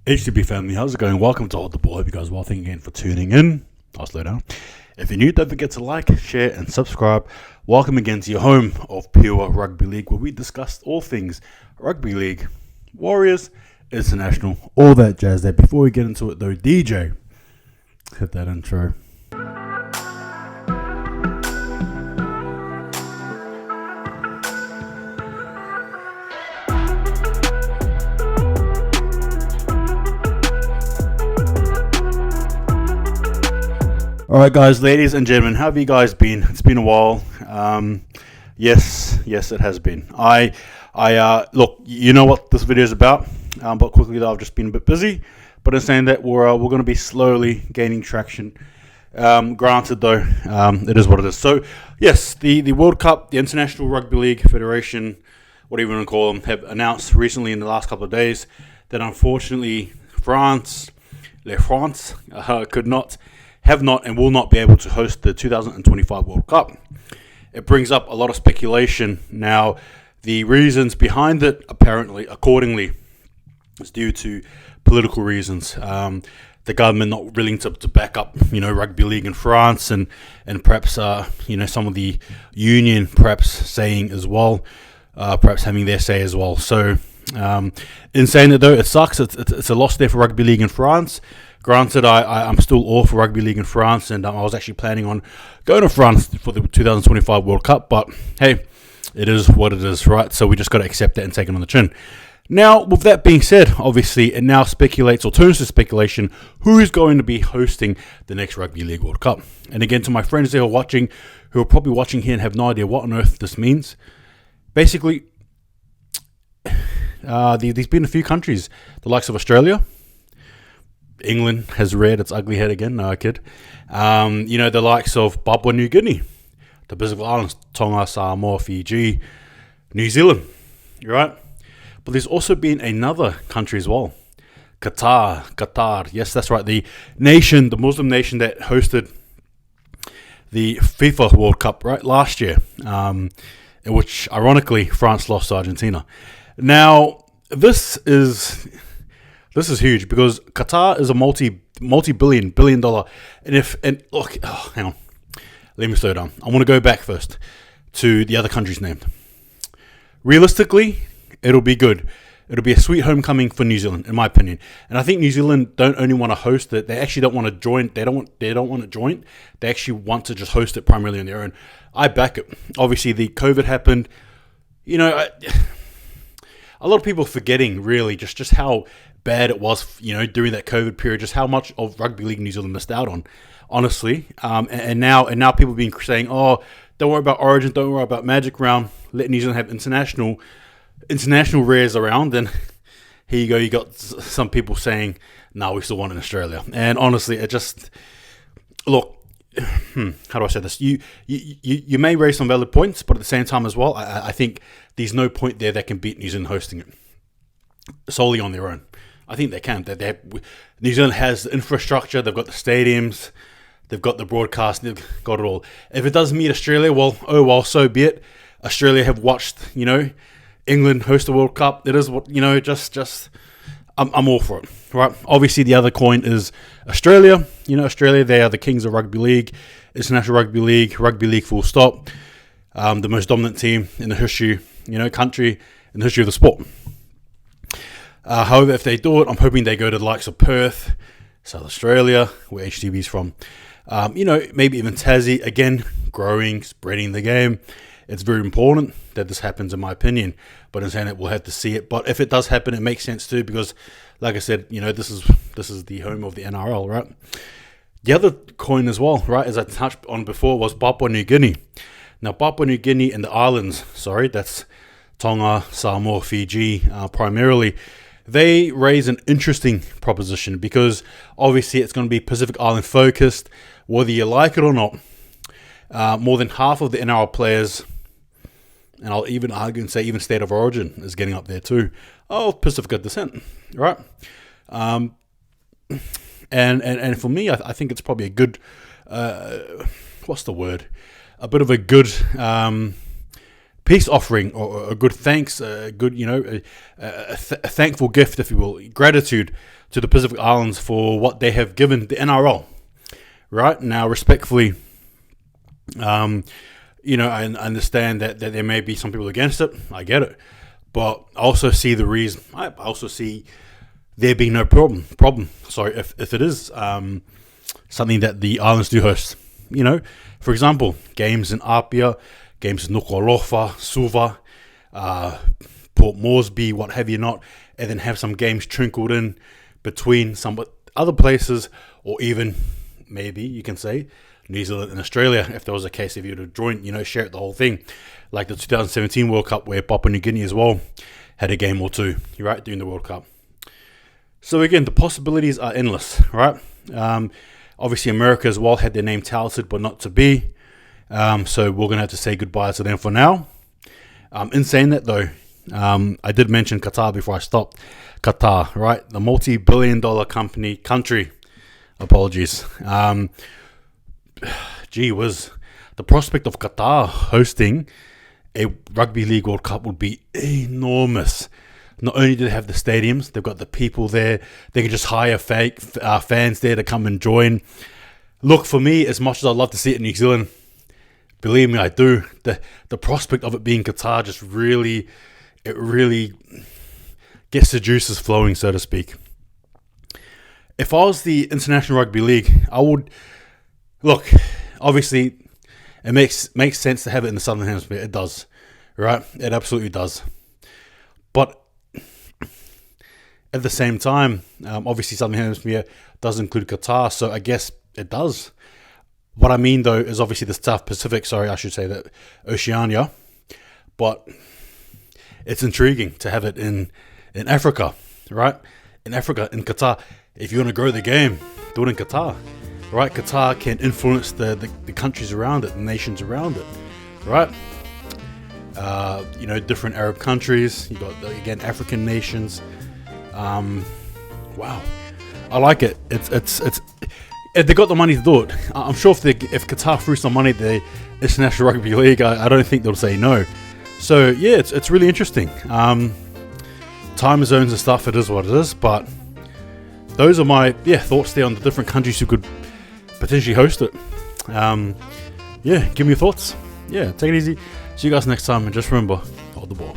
HTB family, how's it going? Welcome to Hold the Ball. Hope you guys are well. Thank you again for tuning in. I'll slow down. If you're new, don't forget to like, share, and subscribe. Welcome again to your home of pure rugby league, where we discuss all things rugby league, Warriors, international, all that jazz there. Before we get into it though, DJ, hit that intro. All right, guys, ladies and gentlemen, how have you guys been? It's been a while. Yes, it has been. I look, you know what this video is about, but quickly though, I've just been a bit busy. But in saying that, we're going to be slowly gaining traction. Granted, though, it is what it is. So, yes, the World Cup, the International Rugby League Federation, whatever you want to call them, have announced recently in the last couple of days that unfortunately France have not and will not be able to host the 2025 World Cup. It brings up a lot of speculation. Now, the reasons behind it, accordingly, is due to political reasons. The government not willing to back up, rugby league in France, and perhaps, some of the union perhaps saying as well, perhaps having their say as well. So, in saying that though, it sucks. It's a loss there for rugby league in France. Granted, I'm still all for rugby league in France, and I was actually planning on going to France for the 2025 World Cup, but hey, it is what it is, right? So we just got to accept it and take it on the chin. Now, with that being said, obviously, it now speculates or turns to speculation who is going to be hosting the next Rugby League World Cup. And again, to my friends who are probably watching here and have no idea what on earth this means, basically, there's been a few countries, the likes of Australia. England has reared its ugly head again. No, I kid. The likes of Papua New Guinea, the Pacific Islands, Tonga, Samoa, Fiji, New Zealand, right? But there's also been another country as well, Qatar. Yes, that's right. The Muslim nation that hosted the FIFA World Cup right last year, in which ironically France lost to Argentina. Now this is huge because Qatar is a multi-billion dollar. And look, hang on, let me slow down. I want to go back first to the other countries named. Realistically, it'll be good. It'll be a sweet homecoming for New Zealand, in my opinion. And I think New Zealand don't only want to host it; they actually don't want to join. They don't want to join. They actually want to just host it primarily on their own. I back it. Obviously, the COVID happened. A lot of people forgetting really just how bad it was, during that COVID period, just how much of rugby league New Zealand missed out on, honestly. And now people have been saying, oh, don't worry about Origin, don't worry about Magic Round, let New Zealand have international rares around. And here you go, you got some people saying, no, we still want it in Australia. And honestly, it just, look, how do I say this? You may raise some valid points, but at the same time as well, I think there's no point there that can beat New Zealand hosting it solely on their own. I think they can. New Zealand has the infrastructure, they've got the stadiums, they've got the broadcast, they've got it all. If it doesn't meet Australia, well, so be it. Australia have watched, England host the World Cup. It is what, I'm all for it, right? Obviously, the other coin is Australia. Australia, they are the kings of rugby league, international rugby league full stop. The most dominant team in the history, country in the history of the sport. However, if they do it, I'm hoping they go to the likes of Perth, South Australia, where HTB is from. Maybe even Tassie, again, growing, spreading the game. It's very important that this happens, in my opinion. But in saying it, we'll have to see it. But if it does happen, it makes sense too, because, like I said, this is the home of the NRL, right? The other coin as well, right, as I touched on before, was Papua New Guinea. Now, Papua New Guinea and the islands, that's Tonga, Samoa, Fiji, primarily. They raise an interesting proposition because obviously it's going to be Pacific Island focused, whether you like it or not. More than half of the NRL players, and I'll even argue and say even State of Origin is getting up there too, Pacific descent, right? And for me, I think it's probably a good, what's the word? A bit of a good peace offering, or a good thanks, a good, a thankful gift, if you will, gratitude to the Pacific Islands for what they have given the NRL. Right now, respectfully, I understand that there may be some people against it. I get it, but I also see the reason. I also see there being no problem. Sorry, if it is something that the islands do host. For example, games in Apia, games in Nuku'alofa, Suva, Port Moresby, what have you not, and then have some games trickled in between some other places, or even maybe you can say New Zealand and Australia, if there was a case, if you would have joined, share the whole thing, like the 2017 World Cup, where Papua New Guinea as well had a game or two, right, during the World Cup. So again, the possibilities are endless, right? Obviously, America as well had their name touted, but not to be. So we're going to have to say goodbye to them for now. In saying that, though, I did mention Qatar before I stopped. Qatar, right? The multi-billion-dollar country. Apologies. Gee whiz. The prospect of Qatar hosting a Rugby League World Cup would be enormous. Not only do they have the stadiums, they've got the people there. They can just hire fake fans there to come and join. Look, for me, as much as I'd love to see it in New Zealand, believe me, I do. The prospect of it being Qatar just really gets the juices flowing, so to speak. If I was the International Rugby League, I would look. Obviously, it makes sense to have it in the Southern Hemisphere. It does, right? It absolutely does. But at the same time, obviously, Southern Hemisphere does include Qatar, so I guess it does. What I mean, though, is obviously the South Pacific. Sorry, I should say that Oceania. But it's intriguing to have it in Africa, right? In Africa, in Qatar. If you want to grow the game, do it in Qatar, right? Qatar can influence the countries around it, the nations around it, right? Different Arab countries. You got, again, African nations. Wow, I like it. It's if they got the money to do it. I'm sure if Qatar threw some money at the International Rugby League, I don't think they'll say no. So yeah, it's really interesting. Time zones and stuff, it is what it is. But those are my thoughts there on the different countries who could potentially host it. Give me your thoughts. Yeah, take it easy. See you guys next time, and just remember, hold the ball.